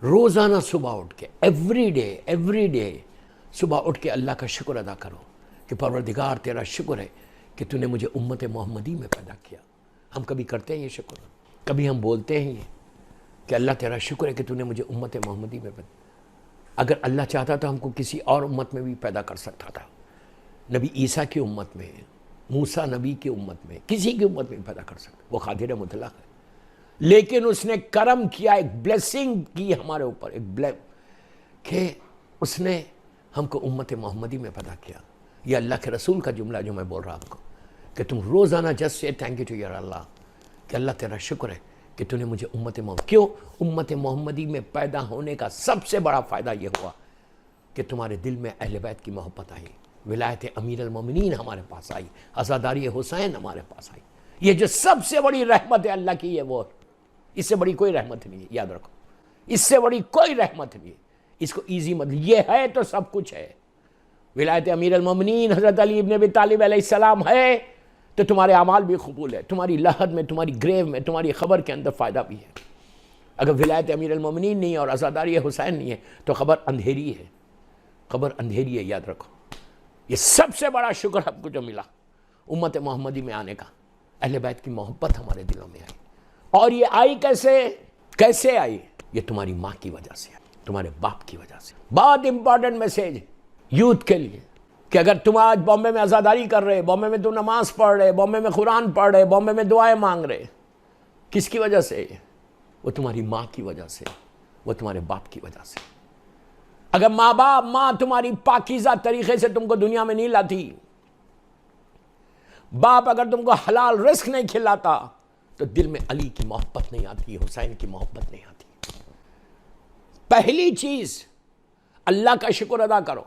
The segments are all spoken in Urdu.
روزانہ صبح اٹھ کے ایوری ڈے صبح اٹھ کے اللہ کا شکر ادا کرو کہ پروردگار تیرا شکر ہے کہ تو نے مجھے امت محمدی میں پیدا کیا۔ ہم کبھی کرتے ہیں یہ شکر؟ کبھی ہم بولتے ہیں یہ کہ اللہ تیرا شکر ہے کہ تو نے مجھے امت محمدی میں پیدا؟ اگر اللہ چاہتا تو ہم کو کسی اور امت میں بھی پیدا کر سکتا تھا، نبی عیسیٰ کی امت میں، موسیٰ نبی کی امت میں، کسی کی امت میں پیدا کر سکتا، وہ قادر مطلق ہے۔ لیکن اس نے کرم کیا، ایک بلیسنگ کی ہمارے اوپر، کہ اس نے ہم کو امت محمدی میں پیدا کیا۔ یہ اللہ کے رسول کا جملہ جو میں بول رہا آپ کو، کہ تم روزانہ جسٹ سے thank you to your Allah, کہ اللہ تیرا شکر ہے کہ تو نے مجھے امت محمدی، کیوں امت محمدی میں پیدا ہونے کا سب سے بڑا فائدہ یہ ہوا کہ تمہارے دل میں اہل بیت کی محبت آئی، ولایت امیر المومنین ہمارے پاس آئی، عزاداری حسین ہمارے پاس آئی۔ یہ جو سب سے بڑی رحمت ہے اللہ کی، یہ وہ، اس سے بڑی کوئی رحمت نہیں ہے، یاد رکھو، اس سے بڑی کوئی رحمت نہیں ہے۔ اس کو ایزی مت، یہ ہے تو سب کچھ ہے۔ ولایت امیر المومنین حضرت علی ابن ابی طالب علیہ السلام ہے تو تمہارے اعمال بھی قبول ہے، تمہاری لحد میں، تمہاری گریو میں، تمہاری خبر کے اندر فائدہ بھی ہے۔ اگر ولایت امیر المومنین نہیں ہے اور عزاداری حسین نہیں ہے تو خبر اندھیری ہے، خبر اندھیری ہے، یاد رکھو۔ یہ سب سے بڑا شکر ہم کو جو ملا امت محمدی میں آنے کا، اہل بیت کی محبت ہمارے دلوں میں آئی۔ اور یہ آئی کیسے آئی؟ یہ تمہاری ماں کی وجہ سے آئی، تمہارے باپ کی وجہ سے۔ بہت امپورٹنٹ میسیج یوتھ کے لیے، کہ اگر تم آج بامبے میں عزاداری کر رہے، بامبے میں تم نماز پڑھ رہے، بامبے میں قرآن پڑھ رہے، بامبے میں دعائیں مانگ رہے، کس کی وجہ سے؟ وہ تمہاری ماں کی وجہ سے، وہ تمہارے باپ کی وجہ سے۔ اگر ماں تمہاری پاکیزہ طریقے سے تم کو دنیا میں نہیں لاتی، باپ اگر تم کو حلال رزق نہیں کھلاتا، تو دل میں علی کی محبت نہیں آتی، حسین کی محبت نہیں آتی۔ پہلی چیز اللہ کا شکر ادا کرو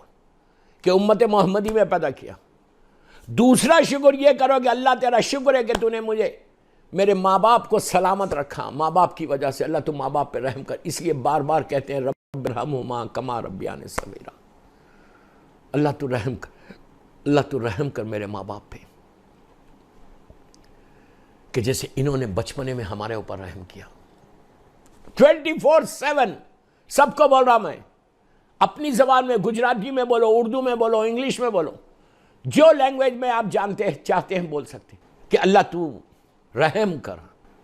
کہ امت محمدی میں پیدا کیا۔ دوسرا شکر یہ کرو کہ اللہ تیرا شکر ہے کہ تو نے مجھے، میرے ماں باپ کو سلامت رکھا، ماں باپ کی وجہ سے۔ اللہ تو ماں باپ پہ رحم کر، اس لیے بار بار کہتے ہیں رب ارحمہما کما ربیانی صغیرا، اللہ تو رحم کر، اللہ تو رحم کر میرے ماں باپ پہ، کہ جیسے انہوں نے بچپنے میں ہمارے اوپر رحم کیا۔ 24/7 سب کو بول رہا میں، اپنی زبان میں، گجراتی میں بولو، اردو میں بولو، انگلش میں بولو، جو لینگویج میں آپ جانتے ہیں چاہتے ہیں بول سکتے ہیں، کہ اللہ تو رحم کر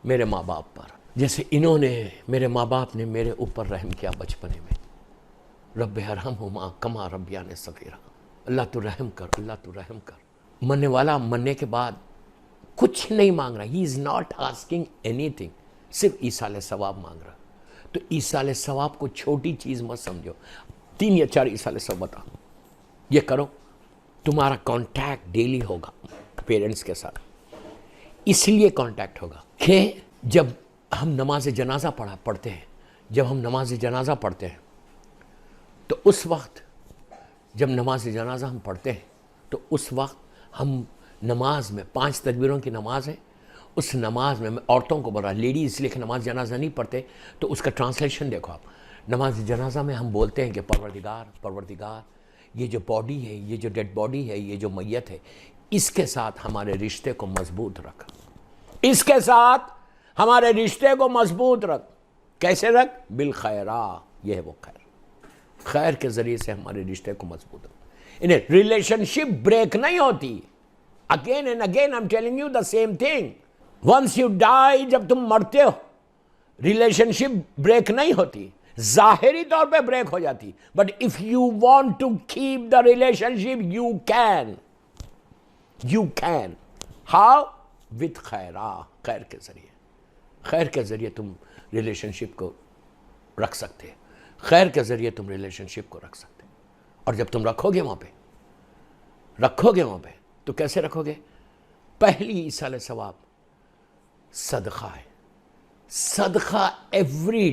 میرے ماں باپ پر، جیسے انہوں نے، میرے ماں باپ نے میرے اوپر رحم کیا بچپنے میں۔ رب ارحمہما کما ربیانی صغیرا، اللہ تو رحم کر، اللہ تو رحم کر۔ مرنے والا مرنے کے بعد کچھ نہیں مانگ رہا، he is not asking anything, صرف ایصال ثواب مانگ رہا۔ تو ایصال ثواب کو چھوٹی چیز مت سمجھو، 3 یا 4 ایصال ثواب بتا، یہ کرو، تمہارا کانٹیکٹ ڈیلی ہوگا پیرنٹس کے ساتھ۔ اس لیے کانٹیکٹ ہوگا کہ جب ہم نماز جنازہ پڑھتے ہیں، جب ہم نماز جنازہ پڑھتے ہیں تو اس وقت، جب نماز جنازہ ہم پڑھتے ہیں تو اس وقت ہم نماز میں 5 تکبیروں کی نماز ہے، اس نماز میں عورتوں کو بول رہا، لیڈیز اس لیے کہ نماز جنازہ نہیں پڑھتے تو اس کا ٹرانسلیشن دیکھو آپ۔ نماز جنازہ میں ہم بولتے ہیں کہ پروردگار یہ جو باڈی ہے، یہ جو ڈیڈ باڈی ہے، یہ جو میت ہے، اس کے ساتھ ہمارے رشتے کو مضبوط رکھ، اس کے ساتھ ہمارے رشتے کو مضبوط رکھ۔ کیسے رکھ؟ بالخیرہ، یہ ہے وہ خیر کے ذریعے سے ہمارے رشتے کو مضبوط رکھ۔ انہیں ریلیشن شپ بریک نہیں ہوتی۔ Again and again I'm telling you the same thing. Once you die، جب تم مرتے ہو، ریلیشن شپ بریک نہیں ہوتی، ظاہری طور پہ بریک ہو جاتی، but if you want to keep the relationship you can. How? with خیرہ، خیر کے ذریعے، خیر کے ذریعے تم ریلیشن شپ کو رکھ سکتے ہیں، خیر کے ذریعے تم ریلیشن شپ کو رکھ سکتے ہیں۔ اور جب تم رکھو گے وہاں پہ تو کیسے رکھو گے؟ پہلی ایصال ثواب صدقہ ہے، صدقہ ایوری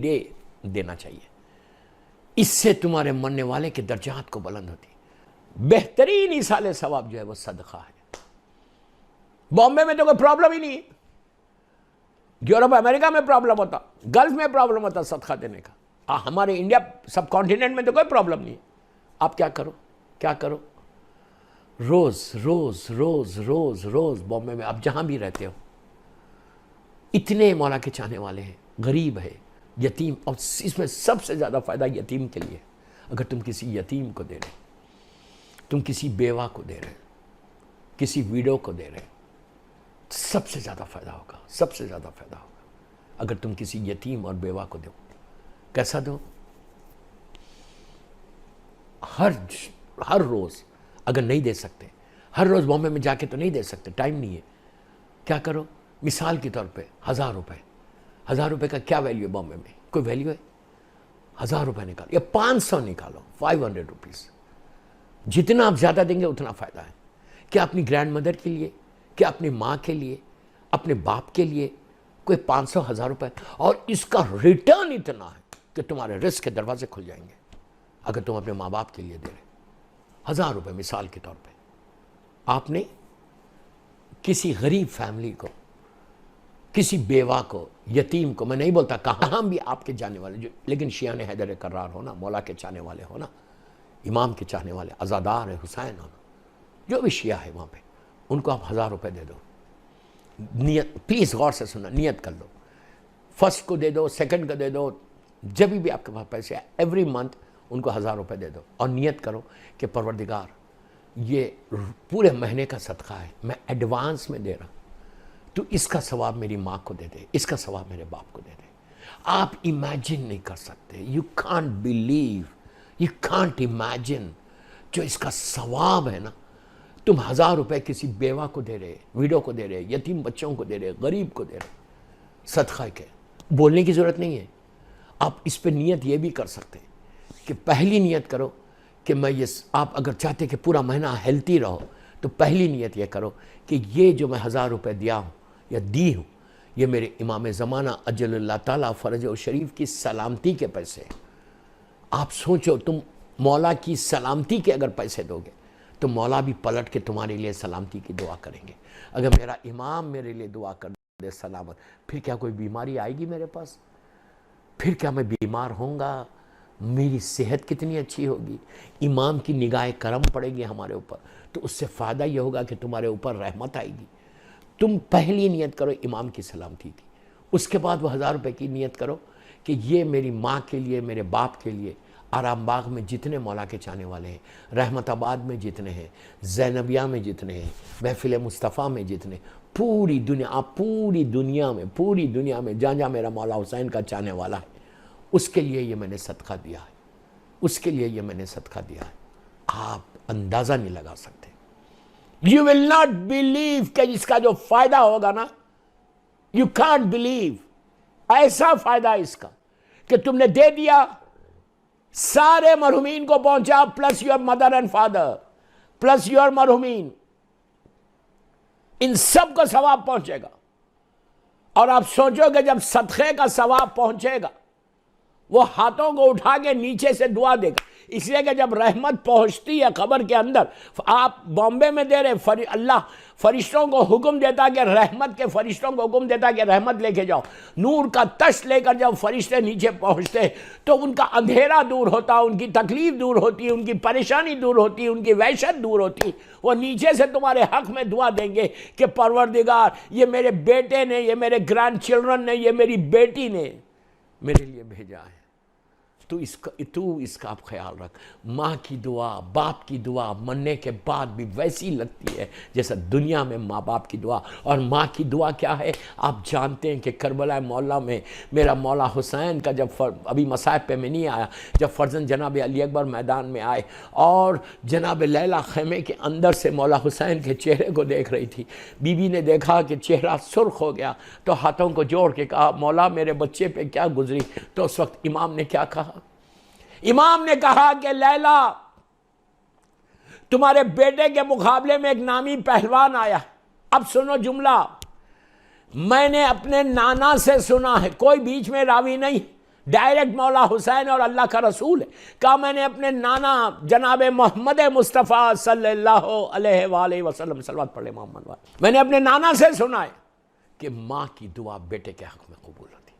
ڈے دینا چاہیے، اس سے تمہارے مرنے والے کے درجات کو بلند ہوتی ہے۔ بہترین ایصال ثواب جو ہے وہ صدقہ ہے۔ بامبے میں تو کوئی پرابلم ہی نہیں، یورپ امریکہ میں پرابلم ہوتا، گلف میں پرابلم ہوتا صدقہ دینے کا، ہمارے انڈیا سب کانٹیننٹ میں تو کوئی پرابلم نہیں ہے۔ آپ کیا کرو، روز بامبے میں آپ جہاں بھی رہتے ہو، اتنے مولا کے چاہنے والے ہیں، غریب ہے، یتیم، اور اس میں سب سے زیادہ فائدہ یتیم کے لیے. اگر تم کسی یتیم کو دے رہے، تم کسی بیوہ کو دے رہے، کسی ویڈو کو دے رہے، سب سے زیادہ فائدہ ہوگا، سب سے زیادہ فائدہ ہوگا اگر تم کسی یتیم اور بیوہ کو دو. کیسا دو؟ ہر روز اگر نہیں دے سکتے، ہر روز بامبے میں جا کے تو نہیں دے سکتے، ٹائم نہیں ہے. کیا کرو؟ مثال کے طور پہ 1000 روپے. 1000 روپے کا کیا ویلیو ہے بامبے میں؟ کوئی ویلیو ہے؟ 1000 روپے نکالو یا 500 نکالو، 500 روپیز. جتنا آپ زیادہ دیں گے اتنا فائدہ ہے. کیا اپنی گرینڈ مدر کے لیے، کیا اپنی ماں کے لیے، اپنے باپ کے لیے کوئی 500 1000 روپے، اور اس کا ریٹرن اتنا ہے کہ تمہارے رزق کے دروازے کھل جائیں گے اگر تم اپنے ماں باپ کے لیے دے رہے. 1000 روپے مثال کے طور پہ آپ نے کسی غریب فیملی کو، کسی بیوہ کو، یتیم کو، میں نہیں بولتا کہاں بھی آپ کے جانے والے لیکن شیعہ حیدر کرار ہونا، مولا کے چاہنے والے ہونا، امام کے چاہنے والے، عزادار حسین ہونا، جو بھی شیعہ ہے وہاں پہ، ان کو آپ 1000 روپے دے دو. نیت پلیز غور سے سننا، نیت کر لو. فرسٹ کو دے دو، سیکنڈ کو دے دو، جب بھی آپ کے پاس پیسے آئے ایوری منتھ ان کو 1000 روپے دے دو، اور نیت کرو کہ پروردگار یہ پورے مہینے کا صدقہ ہے، میں ایڈوانس میں دے رہا ہوں، تو اس کا ثواب میری ماں کو دے دے، اس کا ثواب میرے باپ کو دے دے. آپ امیجن نہیں کر سکتے، you can't believe, you can't imagine جو اس کا ثواب ہے نا. تم 1000 روپے کسی بیوہ کو دے رہے، ویڈو کو دے رہے، یتیم بچوں کو دے رہے، غریب کو دے رہے، صدقہ کے. بولنے کی ضرورت نہیں ہے. آپ اس پہ نیت یہ بھی کر سکتے کہ پہلی نیت کرو کہ میں یہ، آپ اگر چاہتے کہ پورا مہینہ ہیلتھی رہو تو پہلی نیت یہ کرو کہ یہ جو میں 1000 روپے دیا ہوں یا دی ہوں، یہ میرے امام زمانہ اجل اللہ تعالیٰ فرج و شریف کی سلامتی کے پیسے ہیں. آپ سوچو، تم مولا کی سلامتی کے اگر پیسے دو گے تو مولا بھی پلٹ کے تمہارے لیے سلامتی کی دعا کریں گے. اگر میرا امام میرے لیے دعا کر دے سلامت، پھر کیا کوئی بیماری آئے گی میرے پاس؟ پھر کیا میں بیمار ہوں گا؟ میری صحت کتنی اچھی ہوگی؟ امام کی نگاہ کرم پڑے گی ہمارے اوپر، تو اس سے فائدہ یہ ہوگا کہ تمہارے اوپر رحمت آئے گی. تم پہلی نیت کرو امام کی سلامتی کی، اس کے بعد وہ 1000 روپے کی نیت کرو کہ یہ میری ماں کے لیے، میرے باپ کے لیے، آرام باغ میں جتنے مولا کے چاہنے والے ہیں، رحمت آباد میں جتنے ہیں، زینبیہ میں جتنے ہیں، محفل مصطفیٰ میں جتنے، پوری دنیا، آپ پوری دنیا میں جہاں جہاں میرا مولا حسین کا چاہنے والا ہے، اس کے لیے یہ میں نے صدقہ دیا ہے، اس کے لیے یہ میں نے صدقہ دیا ہے. آپ اندازہ نہیں لگا سکتے. You will not believe کہ اس کا جو فائدہ ہوگا نا، you can't believe. ایسا فائدہ اس کا کہ تم نے دے دیا، سارے مرحومین کو پہنچا، plus your mother and father, plus your مرحومین، ان سب کو ثواب پہنچے گا. اور آپ سوچو کہ جب صدقے کا ثواب پہنچے گا، وہ ہاتھوں کو اٹھا کے نیچے سے دعا دے گا. اس لیے کہ جب رحمت پہنچتی ہے قبر کے اندر، آپ بامبے میں دے رہے، اللہ فرشتوں کو حکم دیتا کہ رحمت کے فرشتوں کو حکم دیتا کہ رحمت لے کے جاؤ. نور کا تش لے کر جب فرشتے نیچے پہنچتے تو ان کا اندھیرا دور ہوتا، ان کی تکلیف دور ہوتی، ان کی پریشانی دور ہوتی، ان کی وحشت دور ہوتی. وہ نیچے سے تمہارے حق میں دعا دیں گے کہ پروردگار، یہ میرے بیٹے نے، یہ میرے گرینڈ چلڈرن نے، یہ میری بیٹی نے میرے لیے بھیجا ہے، تو اس کا آپ خیال رکھ. ماں کی دعا، باپ کی دعا مننے کے بعد بھی ویسی لگتی ہے جیسا دنیا میں ماں باپ کی دعا. اور ماں کی دعا کیا ہے آپ جانتے ہیں کہ کربلا مولا میں میرا مولا حسین کا جب ابھی مصائب پہ میں نہیں آیا، جب فرزند جناب علی اکبر میدان میں آئے اور جناب لیلا خیمے کے اندر سے مولا حسین کے چہرے کو دیکھ رہی تھی، بی بی نے دیکھا کہ چہرہ سرخ ہو گیا تو ہاتھوں کو جوڑ کے کہا مولا میرے بچے پہ کیا گزری. تو اس وقت امام نے کیا کہا؟ امام نے کہا کہ لیلا، تمہارے بیٹے کے مقابلے میں ایک نامی پہلوان آیا. اب سنو جملہ، میں نے اپنے نانا سے سنا ہے، کوئی بیچ میں راوی نہیں، ڈائریکٹ مولا حسین اور اللہ کا رسول ہے. کہا میں نے اپنے نانا جناب محمد مصطفیٰ صلی اللہ علیہ وآلہ وسلم، صلوات پڑھ لے محمد والے، میں نے اپنے نانا سے سنا ہے کہ ماں کی دعا بیٹے کے حق میں قبول ہوتی.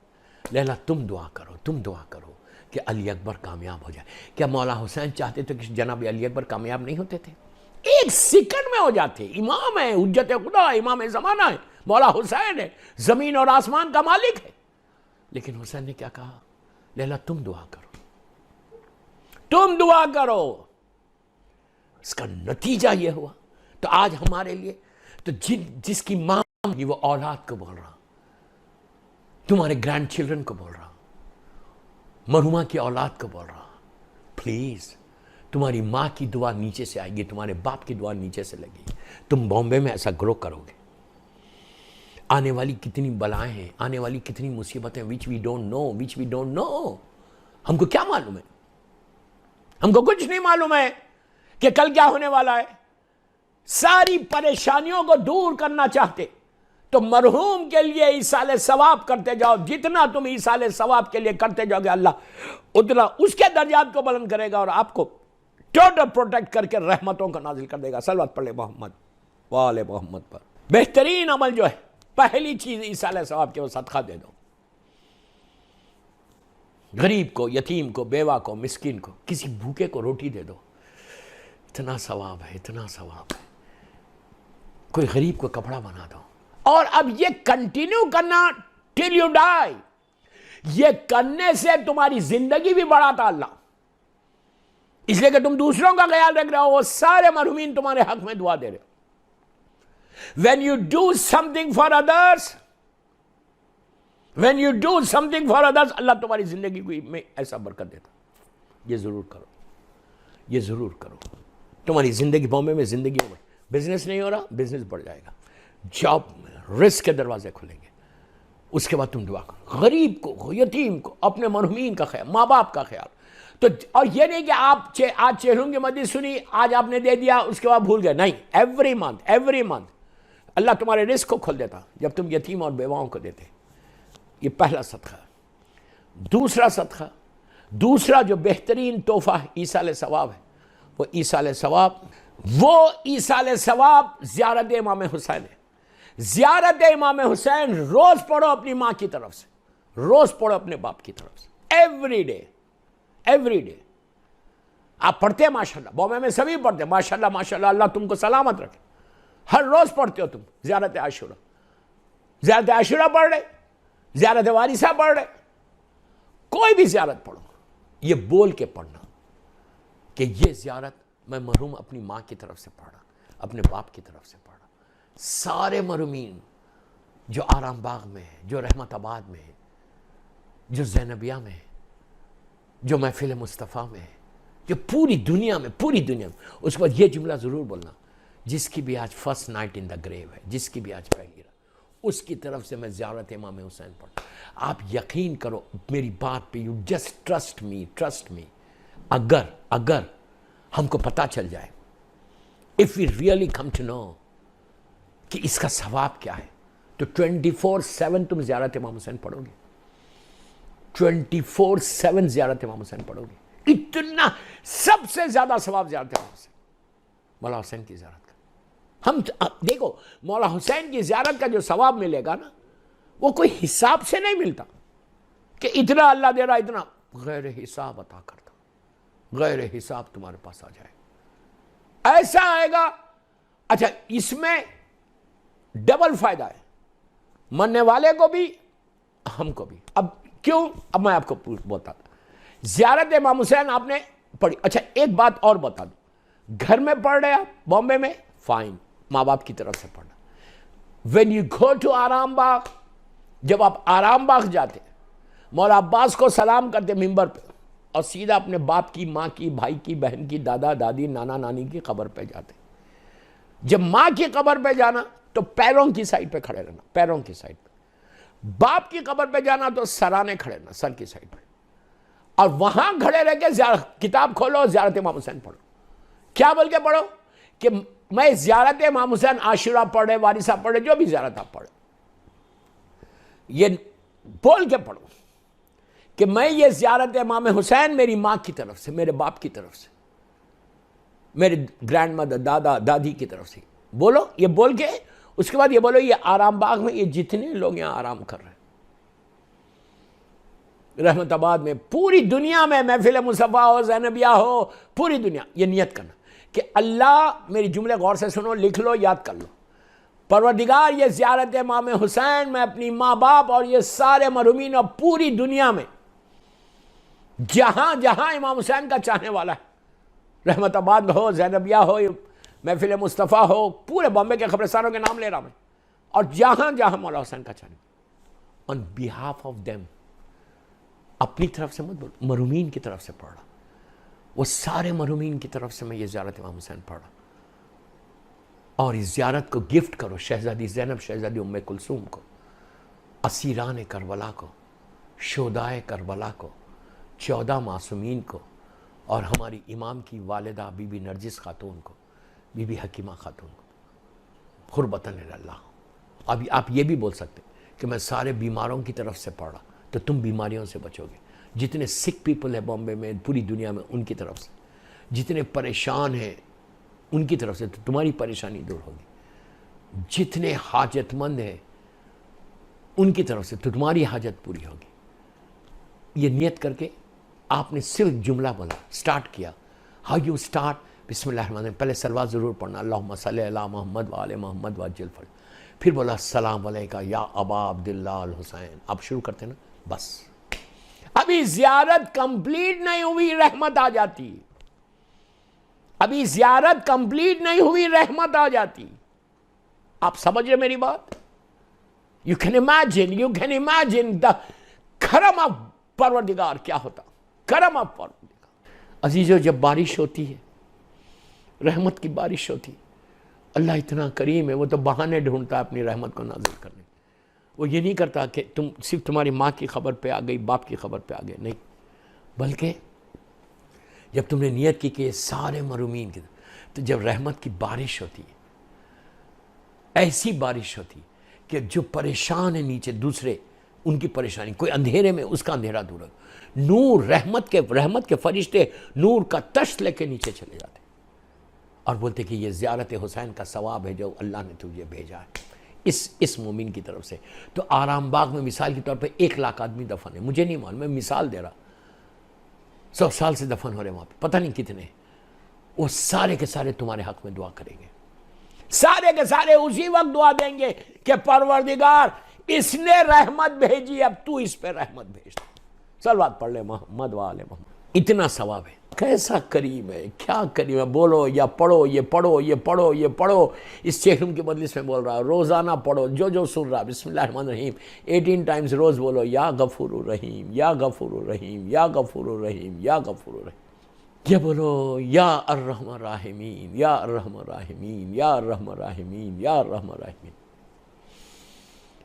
لیلا تم دعا کرو، تم دعا کرو کہ علی اکبر کامیاب ہو جائے. کیا مولا حسین چاہتے تھے کہ جناب علی اکبر کامیاب نہیں ہوتے تھے؟ ایک سیکنڈ میں ہو جاتے. امام ہے، حجت خدا، امام زمانہ ہے، مولا حسین ہے، زمین اور آسمان کا مالک ہے. لیکن حسین نے کیا کہا؟ لیلا تم دعا کرو، تم دعا کرو. اس کا نتیجہ یہ ہوا. تو آج ہمارے لیے تو جس کی ماں وہ اولاد کو بول رہا، تمہارے گرینڈ چلڈرن کو بول رہا، مرحومہ کی اولاد کو بول رہا، پلیز تمہاری ماں کی دعا نیچے سے آئے گی، تمہارے باپ کی دعا نیچے سے لگے گی. تم بامبے میں ایسا گرو کرو گے. آنے والی کتنی بلائیں ہیں، آنے والی کتنی مصیبتیں which we don't know. ہم کو کیا معلوم ہے؟ ہم کو کچھ نہیں معلوم ہے کہ کل کیا ہونے والا ہے. ساری پریشانیوں کو دور کرنا چاہتے تو مرحوم کے لیے ایصال ثواب کرتے جاؤ. جتنا تم ایصال ثواب کے لیے کرتے جاؤ گے اللہ اتنا اس کے درجات کو بلند کرے گا اور آپ کو ٹوٹل پروٹیکٹ کر کے رحمتوں کو نازل کر دے گا. صلوات پڑھ لے محمد وآل محمد پر. بہترین عمل جو ہے، پہلی چیز ایصال ثواب کے وہ صدقہ دے دو. غریب کو، یتیم کو، بیوہ کو، مسکین کو، کسی بھوکے کو روٹی دے دو. اتنا ثواب ہے، اتنا ثواب ہے. کوئی غریب کو کپڑا بنا دو. اور اب یہ کنٹینیو کرنا ٹل یو ڈائی. یہ کرنے سے تمہاری زندگی بھی بڑھاتا اللہ، اس لیے کہ تم دوسروں کا خیال رکھ رہے ہو. وہ سارے مرحومین تمہارے حق میں دعا دے رہے. When you do something for others, اللہ تمہاری زندگی میں ایسا برکت دیتا. یہ ضرور کرو، یہ ضرور کرو. تمہاری زندگی بامبے میں زندگی ہو. بزنس نہیں ہو رہا، بزنس بڑھ جائے گا. جاب میں رزق کے دروازے کھلیں گے. اس کے بعد تم دعا کرو، غریب کو، یتیم کو، اپنے مرحومین کا خیال، ماں باپ کا خیال. تو اور یہ نہیں کہ آپ آج چہلوں کی مجلس سنی، آج آپ نے دے دیا، اس کے بعد بھول گئے. نہیں، ایوری منتھ اللہ تمہارے رزق کو کھول دیتا جب تم یتیم اور بیواؤں کو دیتے. یہ پہلا صدقہ. دوسرا صدقہ، دوسرا جو بہترین تحفہ ایصال ثواب ہے، وہ ایصال ثواب زیارت امام حسین ہے. زیارت امام حسین روز پڑھو اپنی ماں کی طرف سے، روز پڑھو اپنے باپ کی طرف سے. ایوری ڈے آپ پڑھتے ہیں ماشاءاللہ، بامبے میں سبھی پڑھتے ہیں ماشاءاللہ. اللہ تم کو سلامت رکھے. ہر روز پڑھتے ہو تم زیارت عاشورہ پڑھ رہے، زیارت وارثہ پڑھ رہے. کوئی بھی زیارت پڑھو، یہ بول کے پڑھنا کہ یہ زیارت میں مرحوم اپنی ماں کی طرف سے پڑھا، اپنے باپ کی طرف سے پڑھا. سارے مرحومین جو آرام باغ میں ہیں، جو رحمت آباد میں ہیں، جو زینبیہ میں ہیں، جو محفل مصطفیٰ میں ہیں، جو پوری دنیا میں. اس کے بعد یہ جملہ ضرور بولنا، جس کی بھی آج فرسٹ نائٹ ان دا گریو ہے، جس کی بھی آج پہلی رات، اس کی طرف سے میں زیارت امام حسین پڑھتا. آپ یقین کرو میری بات پہ، یو جسٹ ٹرسٹ می. اگر ہم کو پتا چل جائے، if we really come to know کہ اس کا ثواب کیا ہے، تو 24/7 تم زیارت امام حسین پڑھو گے. 24/7 زیارت امام حسین پڑھو گے. اتنا سب سے زیادہ ثواب زیارت امام حسین، مولا حسین کی زیارت کا. ہم دیکھو مولا حسین کی زیارت کا جو ثواب ملے گا نا، وہ کوئی حساب سے نہیں ملتا کہ اتنا اللہ دے رہا، اتنا. غیر حساب عطا کرتا، غیر حساب تمہارے پاس آ جائے. ایسا آئے گا. اچھا، اس میں ڈبل فائدہ ہے، مننے والے کو بھی، ہم کو بھی. اب کیوں؟ اب میں آپ کو بتا دوں. زیارت امام حسین آپ نے پڑھی. اچھا ایک بات اور بتا دوں، گھر میں پڑھ رہے آپ بامبے میں، فائن، ماں باپ کی طرف سے پڑھنا. when you go to آرام باغ، جب آپ آرام باغ جاتے، مولا عباس کو سلام کرتے ممبر پہ، اور سیدھا اپنے باپ کی، ماں کی، بھائی کی، بہن کی، دادا دادی، نانا نانی کی قبر پہ جاتے. جب ماں کی قبر پہ جانا تو پیروں کی سائڈ پہ کھڑے رہنا، پیروں کی سائڈ پہ. باپ کی قبر پہ جانا تو سرانے کھڑے رہنا، سر کی سائڈ پہ. اور وہاں کھڑے رہ کے کتاب کھولو، زیارت امام حسین پڑھو. کیا بول کے پڑھو؟ کہ میں زیارت امام حسین عاشورہ پڑھے، وارثہ پڑھے، جو بھی زیارت آپ پڑھے، یہ بول کے پڑھو کہ میں یہ زیارت امام حسین میری ماں کی طرف سے، میرے باپ کی طرف سے، میرے گرینڈ مدر، دادا دادی کی طرف سے. بولو یہ بول کے، اس کے بعد یہ بولو، یہ آرام باغ میں یہ جتنے لوگ یہاں آرام کر رہے ہیں، رحمت آباد میں، پوری دنیا میں، محفل مصطفیٰ ہو، زینبیہ ہو، پوری دنیا، یہ نیت کرنا کہ اللہ، میری جملے غور سے سنو، لکھ لو، یاد کر لو. پروردگار یہ زیارت امام حسین میں اپنی ماں باپ اور یہ سارے مرحومین اور پوری دنیا میں جہاں جہاں امام حسین کا چاہنے والا ہے، رحمت آباد ہو، زینبیہ ہو، محفل مصطفیٰ ہو، پورے بامبے کے قبرستانوں کے نام لے رہا میں، اور جہاں جہاں مولا حسین کا چاہنے on behalf of them، اپنی طرف سے مت بول، مرحومین کی طرف سے پڑھ رہا، وہ سارے مرحومین کی طرف سے میں یہ زیارت امام حسین پڑھ رہا، اور اس زیارت کو گفٹ کرو شہزادی زینب، شہزادی ام کلثوم کو، اسیران کربلا کو، شہدائے کربلا کو، 14 معصومین کو، اور ہماری امام کی والدہ بی بی نرجس خاتون کو، بی بی حکیمہ خاتون کو، قربتاً اللہ۔ اب آپ یہ بھی بول سکتے کہ میں سارے بیماروں کی طرف سے پڑھ رہا، تو تم بیماریوں سے بچو گے۔ جتنے سک پیپل ہیں بامبے میں، پوری دنیا میں، ان کی طرف سے، جتنے پریشان ہیں ان کی طرف سے، تو تمہاری پریشانی دور ہوگی۔ جتنے حاجت مند ہیں ان کی طرف سے، تو تمہاری حاجت پوری ہوگی۔ یہ نیت کر کے آپ نے صرف جملہ بولا، سٹارٹ کیا۔ How you start? بسم اللہ الرحمن الرحیم، پہلے صلوات ضرور پڑھنا، اللہم صلی علی محمد وآل محمد وعجل فرج، پھر بولا السلام علیکہ یا ابا عبداللہ الحسین۔ آپ شروع کرتے نا، بس ابھی زیارت کمپلیٹ نہیں ہوئی، رحمت آ جاتی۔ ابھی زیارت کمپلیٹ نہیں ہوئی، رحمت آ جاتی۔ آپ سمجھ رہے میری بات؟ You can imagine the کرم آف پروردگار کیا ہوتا، کرم آف پروردگار۔ عزیزو، جب بارش ہوتی ہے، رحمت کی بارش ہوتی، اللہ اتنا کریم ہے، وہ تو بہانے ڈھونڈتا ہے اپنی رحمت کو نازل کرنے۔ وہ یہ نہیں کرتا کہ تم صرف تمہاری ماں کی خبر پہ آ گئی، باپ کی خبر پہ آ گئے، نہیں، بلکہ جب تم نے نیت کی کہ یہ سارے مرحومین کی، تو جب رحمت کی بارش ہوتی ہے، ایسی بارش ہوتی کہ جو پریشان ہے نیچے دوسرے، ان کی پریشانی، کوئی اندھیرے میں، اس کا اندھیرا دور ہے، نور رحمت کے فرشتے نور کا تشت لے کے نیچے چلے جاتے اور بولتے کہ یہ زیارت حسین کا ثواب ہے جو اللہ نے تجھے بھیجا ہے اس مومن کی طرف سے۔ تو آرام باغ میں مثال کے طور پہ 1 لاکھ آدمی دفن ہے، مجھے نہیں معلوم، میں مثال دے رہا، 100 سال سے دفن ہو رہے وہاں پہ، پتہ نہیں کتنے، وہ سارے کے سارے تمہارے حق میں دعا کریں گے، سارے کے سارے اسی وقت دعا دیں گے کہ پروردگار اس نے رحمت بھیجی، اب تو اس پہ رحمت بھیج دے۔ صلوات پڑھ لے محمد وآل محمد۔ اتنا ثواب ہے، کیسا کریم ہے، کیا کریم ہے، بولو یا پڑھو، یہ پڑھو، یہ پڑھو، یہ پڑھو۔ اس چیک روم کے مجلس میں بول رہا، روزانہ پڑھو، جو سن رہا، بسم اللہ الرحمن الرحیم 18 ٹائمز روز بولو، یا غفور الرحیم، یا غفور الرحیم، یا غفور الرحیم، یا غفور الرحیم۔ یہ بولو، یا الرحمن الراحمین، یا الرحمن الراحمین، یا الرحمن الراحمین، یا الرحمن الراحمین۔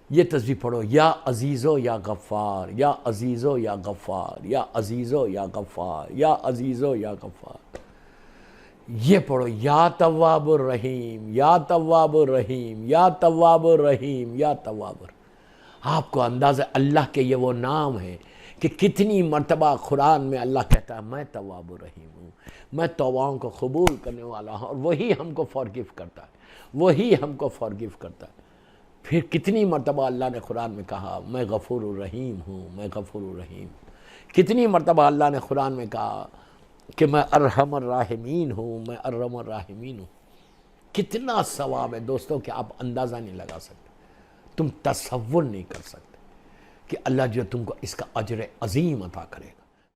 یہ تسبیح پڑھو، یا عزیزو یا غفار، یا عزیزو یا غفار، یا عزیزو یا غفار، یا عزیزو یا غفار۔ یہ پڑھو، یا تواب الرحیم، یا تواب الرحیم، یا تواب الرحیم، یا تواب الرحیم۔ آپ کو اندازہ اللہ کے یہ وہ نام ہے کہ کتنی مرتبہ قرآن میں اللہ کہتا ہے میں تواب الرحیم ہوں، میں توباؤں کو قبول کرنے والا ہوں، اور وہی ہم کو فارگیو کرتا ہے، وہی ہم کو فارگیو کرتا ہے۔ پھر کتنی مرتبہ اللہ نے قرآن میں کہا میں غفور الرحیم ہوں، میں غفور الرحیم۔ کتنی مرتبہ اللہ نے قرآن میں کہا کہ میں ارحم الراحمین ہوں، میں ارحم الراحمین ہوں۔ کتنا ثواب ہے دوستوں کہ آپ اندازہ نہیں لگا سکتے، تم تصور نہیں کر سکتے کہ اللہ جو تم کو اس کا اجر عظیم عطا کرے گا۔